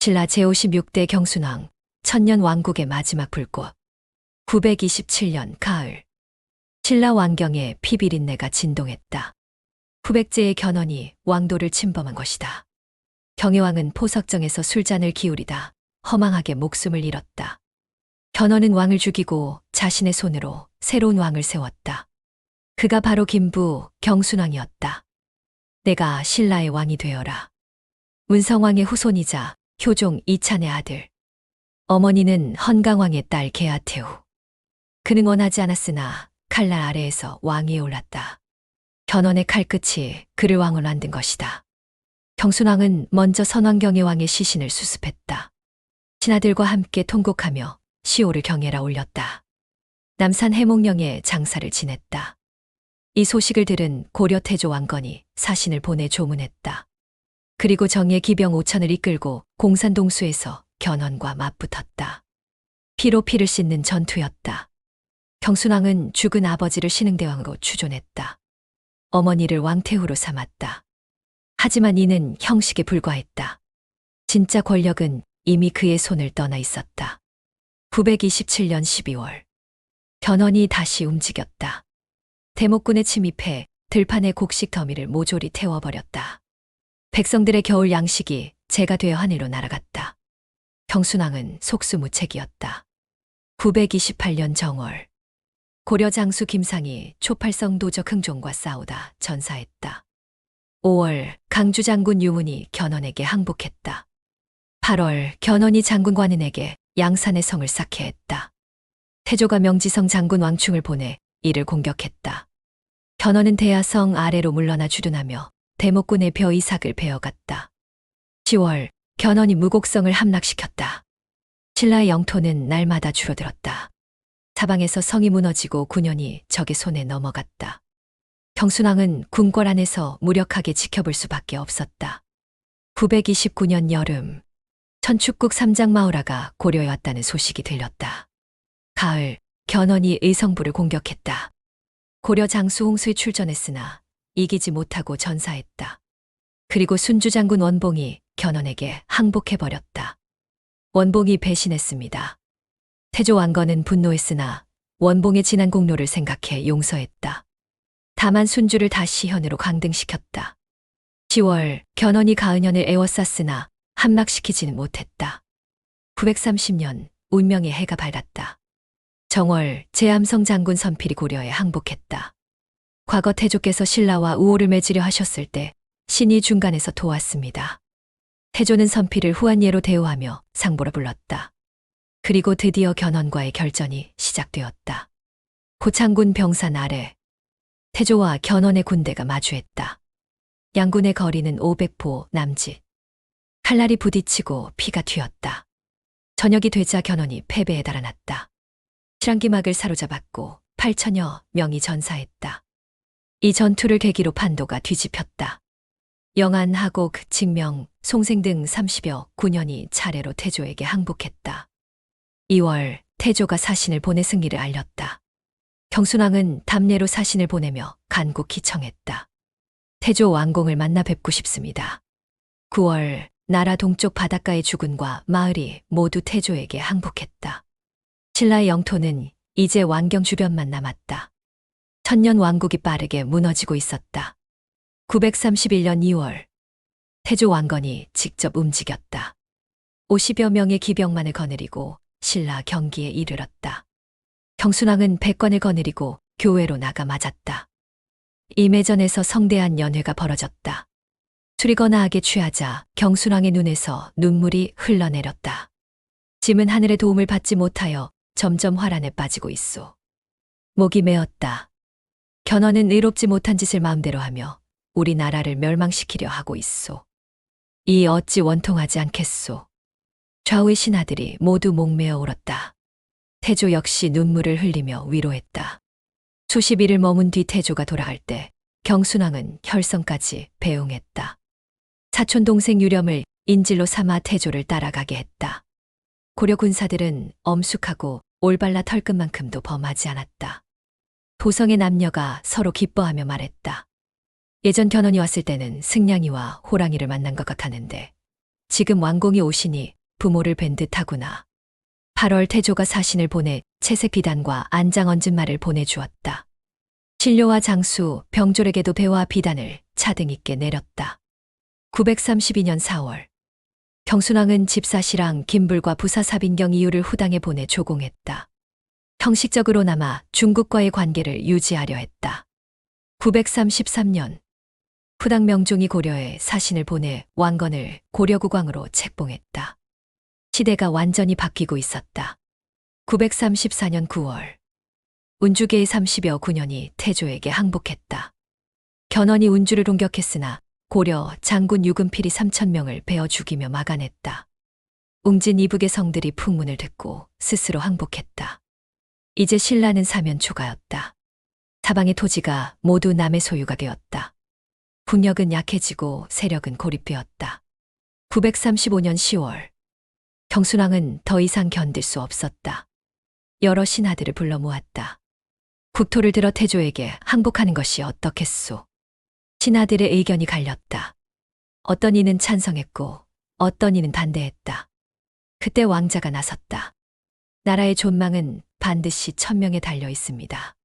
신라 제56대 경순왕, 천년 왕국의 마지막 불꽃. 927년 가을. 신라 왕경의 피비린내가 진동했다. 후백제의 견훤이 왕도를 침범한 것이다. 경혜왕은 포석정에서 술잔을 기울이다 허망하게 목숨을 잃었다. 견훤은 왕을 죽이고 자신의 손으로 새로운 왕을 세웠다. 그가 바로 김부 경순왕이었다. 내가 신라의 왕이 되어라. 문성왕의 후손이자 효종 이찬의 아들. 어머니는 헌강왕의 딸 개아태후. 그는 원하지 않았으나 칼날 아래에서 왕위에 올랐다. 견훤의 칼끝이 그를 왕으로 만든 것이다. 경순왕은 먼저 선왕경혜왕의 시신을 수습했다. 신하들과 함께 통곡하며 시호를 경애라 올렸다. 남산 해몽령의 장사를 지냈다. 이 소식을 들은 고려 태조 왕건이 사신을 보내 조문했다. 그리고 정예 기병 5천을 이끌고 공산동수에서 견훤과 맞붙었다. 피로 피를 씻는 전투였다. 경순왕은 죽은 아버지를 신흥대왕으로 추존했다. 어머니를 왕태후로 삼았다. 하지만 이는 형식에 불과했다. 진짜 권력은 이미 그의 손을 떠나 있었다. 927년 12월. 견훤이 다시 움직였다. 대목군에 침입해 들판의 곡식 더미를 모조리 태워버렸다. 백성들의 겨울 양식이 재가 되어 하늘로 날아갔다. 경순왕은 속수무책이었다. 928년 정월. 고려 장수 김상이 초팔성 도적 흥종과 싸우다 전사했다. 5월 강주 장군 유문이 견훤에게 항복했다. 8월 견훤이 장군 관은에게 양산의 성을 쌓게 했다. 태조가 명지성 장군 왕충을 보내 이를 공격했다. 견훤은 대야성 아래로 물러나 주둔하며 대목군의 벼 이삭을 베어갔다. 10월 견훤이 무곡성을 함락시켰다. 신라의 영토는 날마다 줄어들었다. 사방에서 성이 무너지고 군현이 적의 손에 넘어갔다. 경순왕은 궁궐 안에서 무력하게 지켜볼 수밖에 없었다. 929년 여름. 천축국 삼장 마우라가 고려에 왔다는 소식이 들렸다. 가을, 견훤이 의성부를 공격했다. 고려 장수 홍수에 출전했으나 이기지 못하고 전사했다. 그리고 순주 장군 원봉이 견훤에게 항복해버렸다. 원봉이 배신했습니다. 태조 왕건은 분노했으나 원봉의 지난 공로를 생각해 용서했다. 다만 순주를 다시 현으로 강등시켰다. 10월 견훤이 가은현을 에워쌌으나 함락시키지는 못했다. 930년 운명의 해가 밝았다. 정월 제암성 장군 선필이 고려에 항복했다. 과거 태조께서 신라와 우호를 맺으려 하셨을 때 신이 중간에서 도왔습니다. 태조는 선필을 후한예로 대우하며 상보로 불렀다. 그리고 드디어 견훤과의 결전이 시작되었다. 고창군 병산 아래 태조와 견훤의 군대가 마주했다. 양군의 거리는 500포 남짓. 칼날이 부딪히고 피가 튀었다. 저녁이 되자 견훤이 패배에 달아났다. 실랑기막을 사로잡았고 8천여 명이 전사했다. 이 전투를 계기로 판도가 뒤집혔다. 영안, 하곡, 칙명, 송생 등 30여 군현이 차례로 태조에게 항복했다. 2월 태조가 사신을 보내 승리를 알렸다. 경순왕은 답례로 사신을 보내며 간곡히 청했다. 태조 왕공을 만나 뵙고 싶습니다. 9월 나라 동쪽 바닷가의 주군과 마을이 모두 태조에게 항복했다. 신라의 영토는 이제 왕경 주변만 남았다. 천년 왕국이 빠르게 무너지고 있었다. 931년 2월 태조 왕건이 직접 움직였다. 50여 명의 기병만을 거느리고 신라 경기에 이르렀다. 경순왕은 백관을 거느리고 교외로 나가 맞았다. 임해전에서 성대한 연회가 벌어졌다. 술이거나 악에 취하자 경순왕의 눈에서 눈물이 흘러내렸다. 짐은 하늘의 도움을 받지 못하여 점점 화란에 빠지고 있소. 목이 메었다. 견훤은 의롭지 못한 짓을 마음대로 하며 우리나라를 멸망시키려 하고 있소. 이 어찌 원통하지 않겠소. 좌우의 신하들이 모두 목매어 울었다. 태조 역시 눈물을 흘리며 위로했다. 수십 일을 머문 뒤 태조가 돌아갈 때 경순왕은 혈성까지 배웅했다. 사촌 동생 유렴을 인질로 삼아 태조를 따라가게 했다. 고려 군사들은 엄숙하고 올발라 털끝만큼도 범하지 않았다. 도성의 남녀가 서로 기뻐하며 말했다. 예전 견훤이 왔을 때는 승냥이와 호랑이를 만난 것 같았는데 지금 왕공이 오시니 부모를 뵌 듯하구나. 8월 태조가 사신을 보내 채색 비단과 안장 얹은 말을 보내주었다. 신료와 장수, 병졸에게도 배와 비단을 차등 있게 내렸다. 932년 4월 경순왕은 집사시랑 김불과 부사 사빈경 이유를 후당에 보내 조공했다. 형식적으로나마 중국과의 관계를 유지하려 했다. 933년 후당 명종이 고려에 사신을 보내 왕건을 고려국왕으로 책봉했다. 시대가 완전히 바뀌고 있었다. 934년 9월 운주계의 30여 9년이 태조에게 항복했다. 견훤이 운주를 공격했으나 고려 장군 유금필이 3,000명을 베어 죽이며 막아냈다. 웅진 이북의 성들이 풍문을 듣고 스스로 항복했다. 이제 신라는 사면 초가였다. 사방의 토지가 모두 남의 소유가 되었다. 국력은 약해지고 세력은 고립되었다. 935년 10월 경순왕은 더 이상 견딜 수 없었다. 여러 신하들을 불러 모았다. 국토를 들어 태조에게 항복하는 것이 어떻겠소? 신하들의 의견이 갈렸다. 어떤 이는 찬성했고 어떤 이는 반대했다. 그때 왕자가 나섰다. 나라의 존망은 반드시 천명에 달려 있습니다.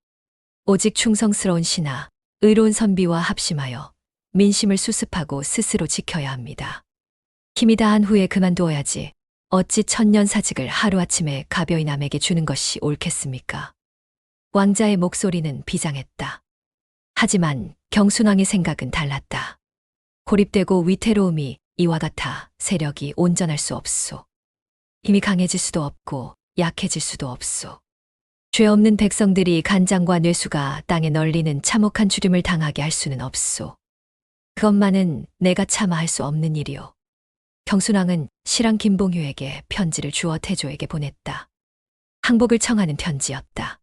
오직 충성스러운 신하, 의로운 선비와 합심하여 민심을 수습하고 스스로 지켜야 합니다. 힘이 다한 후에 그만두어야지 어찌 천년사직을 하루아침에 가벼이 남에게 주는 것이 옳겠습니까? 왕자의 목소리는 비장했다. 하지만 경순왕의 생각은 달랐다. 고립되고 위태로움이 이와 같아 세력이 온전할 수 없소. 힘이 강해질 수도 없고 약해질 수도 없소. 죄 없는 백성들이 간장과 뇌수가 땅에 널리는 참혹한 죽임을 당하게 할 수는 없소. 그것만은 내가 차마 할 수 없는 일이오. 경순왕은 실랑 김봉휴에게 편지를 주어 태조에게 보냈다. 항복을 청하는 편지였다.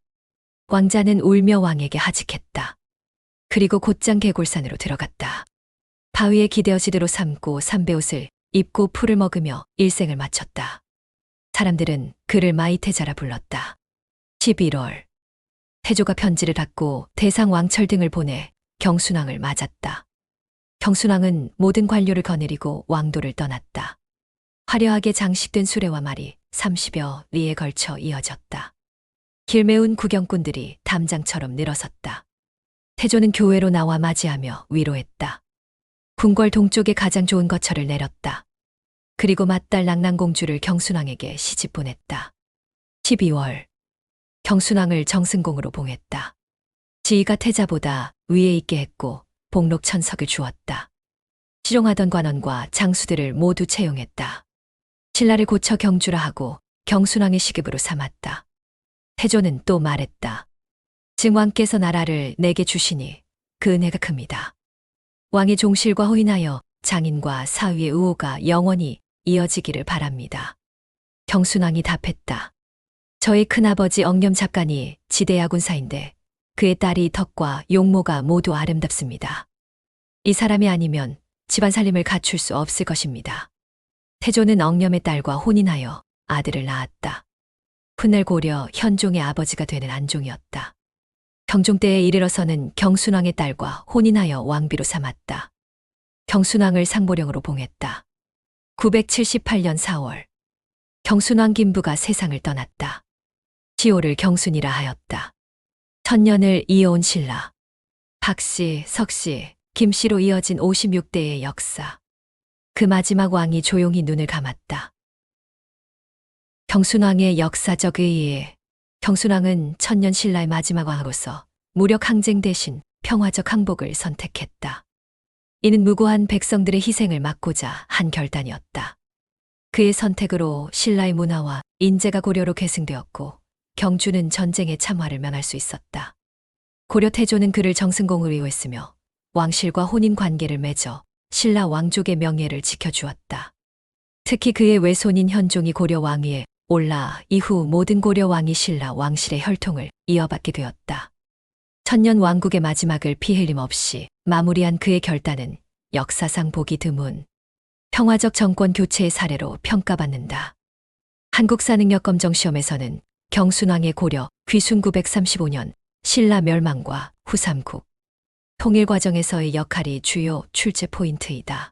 왕자는 울며 왕에게 하직했다. 그리고 곧장 개골산으로 들어갔다. 바위에 기대어지대로 삼고 삼배옷을 입고 풀을 먹으며 일생을 마쳤다. 사람들은 그를 마이태자라 불렀다. 11월 태조가 편지를 받고 대상 왕철 등을 보내 경순왕을 맞았다. 경순왕은 모든 관료를 거느리고 왕도를 떠났다. 화려하게 장식된 수레와 말이 30여 리에 걸쳐 이어졌다. 길매운 구경꾼들이 담장처럼 늘어섰다. 태조는 교회로 나와 맞이하며 위로했다. 궁궐 동쪽에 가장 좋은 거처를 내렸다. 그리고 맏딸 랑랑공주를 경순왕에게 시집 보냈다. 12월 경순왕을 정승공으로 봉했다. 지위가 태자보다 위에 있게 했고 복록천석을 주었다. 실용하던 관원과 장수들을 모두 채용했다. 신라를 고쳐 경주라 하고 경순왕의 시급으로 삼았다. 태조는 또 말했다. 증왕께서 나라를 내게 주시니 그 은혜가 큽니다. 왕의 종실과 호인하여 장인과 사위의 의호가 영원히 이어지기를 바랍니다. 경순왕이 답했다. 저희 큰아버지 엉념 작간이 지대 야군사인데 그의 딸이 덕과 용모가 모두 아름답습니다. 이 사람이 아니면 집안 살림을 갖출 수 없을 것입니다. 태조는 엉념의 딸과 혼인하여 아들을 낳았다. 훗날 고려 현종의 아버지가 되는 안종이었다. 경종 때에 이르러서는 경순왕의 딸과 혼인하여 왕비로 삼았다. 경순왕을 상보령으로 봉했다. 978년 4월 경순왕 김부가 세상을 떠났다. 시호를 경순이라 하였다. 천년을 이어온 신라. 박씨, 석씨, 김씨로 이어진 56대의 역사. 그 마지막 왕이 조용히 눈을 감았다. 경순왕의 역사적 의의. 경순왕은 천년 신라의 마지막 왕으로서 무력 항쟁 대신 평화적 항복을 선택했다. 이는 무고한 백성들의 희생을 막고자 한 결단이었다. 그의 선택으로 신라의 문화와 인재가 고려로 계승되었고 경주는 전쟁의 참화를 면할 수 있었다. 고려 태조는 그를 정승공으로 이용했으며 왕실과 혼인 관계를 맺어 신라 왕족의 명예를 지켜주었다. 특히 그의 외손인 현종이 고려 왕위에 올라 이후 모든 고려 왕이 신라 왕실의 혈통을 이어받게 되었다. 천년 왕국의 마지막을 피 흘림 없이 마무리한 그의 결단은 역사상 보기 드문 평화적 정권 교체의 사례로 평가받는다. 한국사능력검정시험에서는 경순왕의 고려 귀순 935년 신라 멸망과 후삼국 통일 과정에서의 역할이 주요 출제 포인트이다.